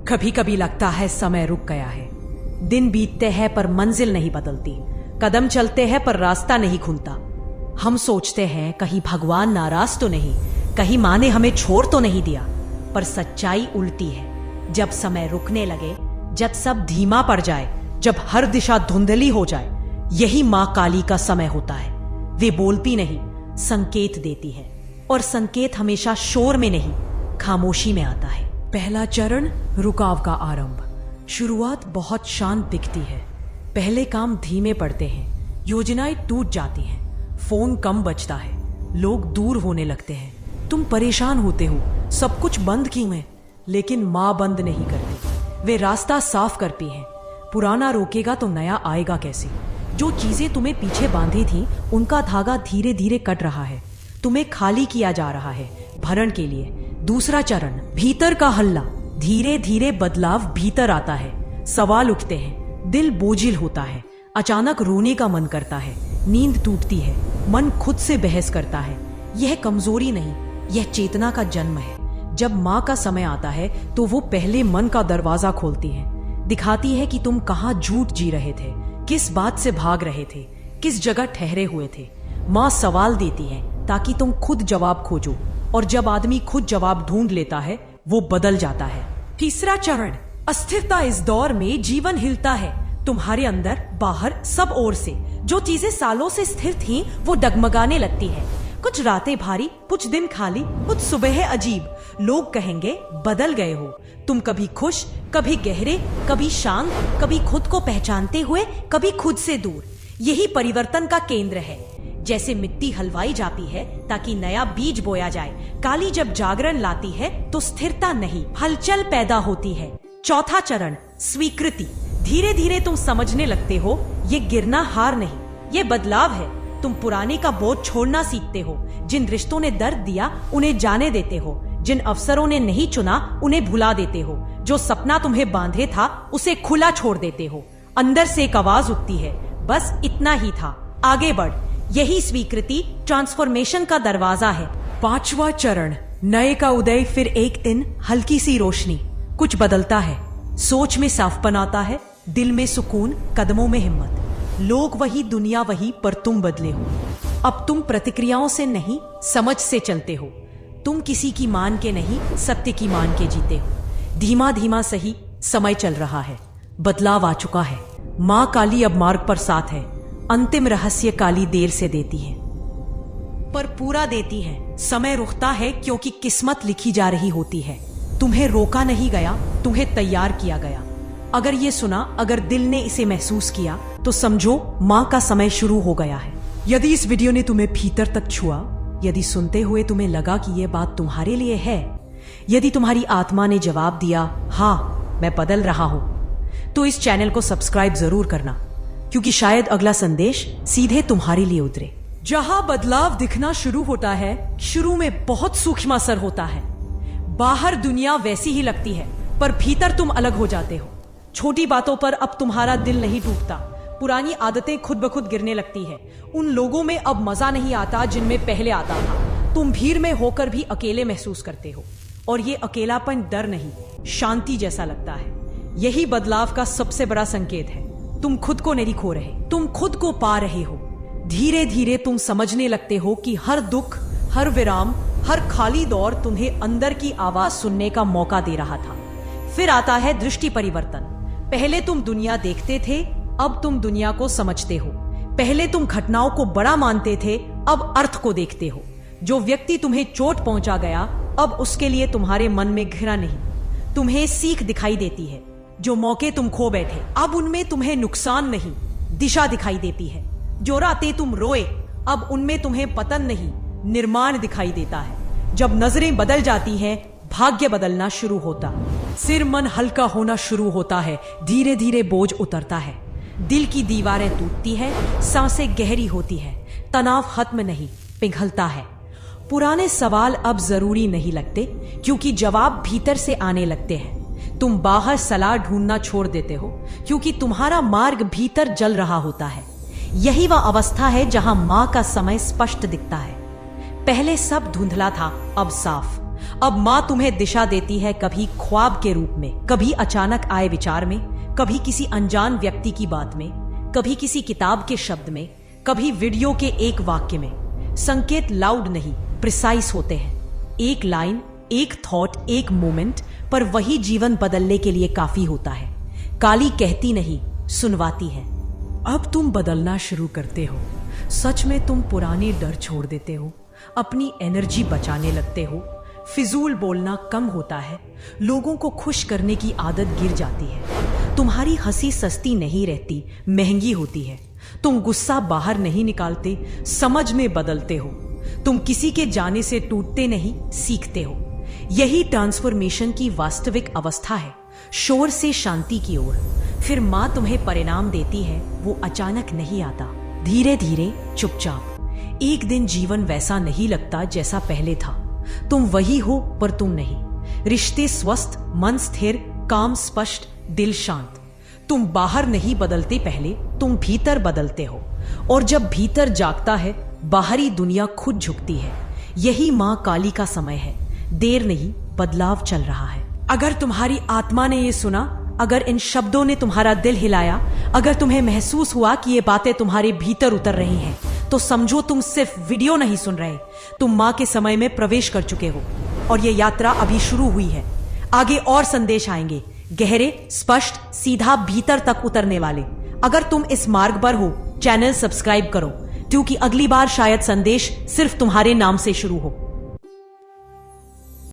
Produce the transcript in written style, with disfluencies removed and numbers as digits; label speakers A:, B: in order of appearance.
A: कभी कभी लगता है समय रुक गया है। दिन बीतते हैं पर मंजिल नहीं बदलती, कदम चलते हैं पर रास्ता नहीं खुलता। हम सोचते हैं कहीं भगवान नाराज तो नहीं, कहीं माँ ने हमें छोड़ तो नहीं दिया। पर सच्चाई उल्टी है। जब समय रुकने लगे, जब सब धीमा पड़ जाए, जब हर दिशा धुंधली हो जाए, यही माँ काली का समय होता है। वे बोलती नहीं, संकेत देती है, और संकेत हमेशा शोर में नहीं, खामोशी में आता है। पहला चरण, रुकाव का आरंभ। शुरुआत बहुत शांत दिखती है। पहले काम धीमे पड़ते हैं, योजनाएं टूट जाती हैं, फोन कम बजता है, लोग दूर होने लगते हैं। तुम परेशान होते हो, सब कुछ बंद क्यों है? लेकिन माँ बंद नहीं करती। वे रास्ता साफ करती हैं। पुराना रोकेगा तो नया आएगा कैसे? जो चीजें तुम्हें पीछे बांधी थी, उनका धागा धीरे धीरे कट रहा है। तुम्हें खाली किया जा रहा है भरण के लिए। दूसरा चरण, भीतर का हल्ला। धीरे धीरे बदलाव भीतर आता है। सवाल उठते हैं, दिल बोझिल होता है, अचानक रोने का मन करता है, नींद टूटती है, मन खुद से बहस करता है। यह कमजोरी नहीं, यह चेतना का जन्म है। जब माँ का समय आता है तो वो पहले मन का दरवाजा खोलती है, दिखाती है कि तुम कहाँ झूठ जी रहे थे, किस बात से भाग रहे थे, किस जगह ठहरे हुए थे। माँ सवाल देती है ताकि तुम खुद जवाब खोजो, और जब आदमी खुद जवाब ढूंढ लेता है, वो बदल जाता है। तीसरा चरण, अस्थिरता। इस दौर में जीवन हिलता है, तुम्हारे अंदर बाहर सब ओर से। जो चीजें सालों से स्थिर थीं, वो डगमगाने लगती है। कुछ रातें भारी, कुछ दिन खाली, कुछ सुबह अजीब। लोग कहेंगे बदल गए हो। तुम कभी खुश, कभी गहरे, कभी शांत, कभी खुद को पहचानते हुए, कभी खुद से दूर। यही परिवर्तन का केंद्र है। जैसे मिट्टी हलवाई जाती है ताकि नया बीज बोया जाए, काली जब जागरण लाती है तो स्थिरता नहीं, हलचल पैदा होती है। चौथा चरण, स्वीकृति। धीरे धीरे तुम समझने लगते हो, ये गिरना हार नहीं, ये बदलाव है। तुम पुराने का बोझ छोड़ना सीखते हो। जिन रिश्तों ने दर्द दिया, उन्हें जाने देते हो। जिन अवसरों ने नहीं चुना, उन्हें भुला देते हो। जो सपना तुम्हें बांधे था, उसे खुला छोड़ देते हो। अंदर से एक आवाज उठती है, बस इतना ही था, आगे बढ़। यही स्वीकृति ट्रांसफॉर्मेशन का दरवाजा है। पांचवा चरण, नए का उदय। फिर एक दिन हल्की सी रोशनी, कुछ बदलता है। सोच में साफपन आता है, दिल में सुकून, कदमों में हिम्मत। लोग वही, दुनिया वही, पर तुम बदले हो। अब तुम प्रतिक्रियाओं से नहीं, समझ से चलते हो। तुम किसी की मान के नहीं, सत्य की मान के जीते हो। धीमा धीमा सही, समय चल रहा है, बदलाव आ चुका है। माँ काली अब मार्ग पर साथ है। अंतिम रहस्य काली देर से देती है, पर पूरा देती है। समय रुकता है क्योंकि किस्मत लिखी जा रही होती है। तुम्हें रोका नहीं गया, तुम्हें तैयार किया गया। अगर ये सुना, अगर दिल ने इसे महसूस किया, तो समझो माँ का समय शुरू हो गया है। यदि इस वीडियो ने तुम्हें भीतर तक छुआ, यदि सुनते हुए तुम्हें लगा कि यह बात तुम्हारे लिए है, यदि तुम्हारी आत्मा ने जवाब दिया, हाँ मैं बदल रहा हूं, तो इस चैनल को सब्सक्राइब जरूर करना, क्योंकि शायद अगला संदेश सीधे तुम्हारे लिए उतरे। जहां बदलाव दिखना शुरू होता है, शुरू में बहुत सूक्ष्म असर होता है। बाहर दुनिया वैसी ही लगती है, पर भीतर तुम अलग हो जाते हो। छोटी बातों पर अब तुम्हारा दिल नहीं टूटता। पुरानी आदतें खुद ब खुद गिरने लगती है। उन लोगों में अब मजा नहीं आता जिनमें पहले आता था। तुम भीड़ में होकर भी अकेले महसूस करते हो, और ये अकेलापन डर नहीं, शांति जैसा लगता है। यही बदलाव का सबसे बड़ा संकेत है। तुम खुद को नहीं खो रहे, तुम खुद को पा रहे हो। धीरे धीरे तुम समझने लगते हो कि हर दुख, हर विराम, हर खाली दौर तुम्हें अंदर की आवाज सुनने का मौका दे रहा था। फिर आता है दृष्टि परिवर्तन। पहले तुम दुनिया देखते थे, अब तुम दुनिया को समझते हो। पहले तुम घटनाओं को बड़ा मानते थे, अब अर्थ को देखते हो। जो व्यक्ति तुम्हें चोट पहुंचा गया, अब उसके लिए तुम्हारे मन में घृणा नहीं, तुम्हें सीख दिखाई देती है। जो मौके तुम खो बैठे, अब उनमें तुम्हें नुकसान नहीं, दिशा दिखाई देती है। जो रातें तुम रोए, अब उनमें तुम्हें पतन नहीं, निर्माण दिखाई देता है। जब नजरें बदल जाती हैं, भाग्य बदलना शुरू होता, सिर मन हल्का होना शुरू होता है। धीरे धीरे बोझ उतरता है, दिल की दीवारें टूटती है, सांसें गहरी होती है, तनाव खत्म नहीं, पिघलता है। पुराने सवाल अब जरूरी नहीं लगते, क्योंकि जवाब भीतर से आने लगते हैं। तुम बाहर सलाह ढूंढना छोड़ देते हो, क्योंकि तुम्हारा मार्ग भीतर जल रहा होता है। यही वह अवस्था है जहां माँ का समय स्पष्ट दिखता है। पहले सब धुंधला था, अब साफ। अब माँ तुम्हें दिशा देती है, कभी ख्वाब के रूप में, कभी अचानक आए विचार में, कभी किसी अनजान व्यक्ति की बात में, कभी किसी किताब के शब्द में, कभी वीडियो के एक वाक्य में। संकेत लाउड नहीं, प्रिसाइज होते हैं। एक लाइन, एक थॉट, एक मोमेंट, पर वही जीवन बदलने के लिए काफी होता है। काली कहती नहीं, सुनवाती है। अब तुम बदलना शुरू करते हो। सच में तुम पुरानी डर छोड़ देते हो, अपनी एनर्जी बचाने लगते हो, फिजूल बोलना कम होता है, लोगों को खुश करने की आदत गिर जाती है। तुम्हारी हंसी सस्ती नहीं रहती, महंगी होती है। तुम गुस्सा बाहर नहीं निकालते, समझ में बदलते हो। तुम किसी के जाने से टूटते नहीं, सीखते हो। यही ट्रांसफॉर्मेशन की वास्तविक अवस्था है, शोर से शांति की ओर। फिर माँ तुम्हें परिणाम देती है, वो अचानक नहीं आता, धीरे धीरे, चुपचाप। एक दिन जीवन वैसा नहीं लगता जैसा पहले था। तुम वही हो पर तुम नहीं। रिश्ते स्वस्थ, मन स्थिर, काम स्पष्ट, दिल शांत। तुम बाहर नहीं बदलते पहले, तुम भीतर बदलते हो। और जब भीतर जागता है, बाहरी दुनिया खुद झुकती है। यही माँ काली का समय है। देर नहीं, बदलाव चल रहा है। अगर तुम्हारी आत्मा ने ये सुना, अगर इन शब्दों ने तुम्हारा दिल हिलाया, अगर तुम्हें महसूस हुआ कि ये बातें तुम्हारे भीतर उतर रही हैं, तो समझो तुम सिर्फ वीडियो नहीं सुन रहे, तुम माँ के समय में प्रवेश कर चुके हो। और ये यात्रा अभी शुरू हुई है। आगे और संदेश आएंगे, गहरे, स्पष्ट, सीधा भीतर तक उतरने वाले। अगर तुम इस मार्ग पर हो, चैनल सब्सक्राइब करो, क्योंकि अगली बार शायद संदेश सिर्फ तुम्हारे नाम से शुरू हो।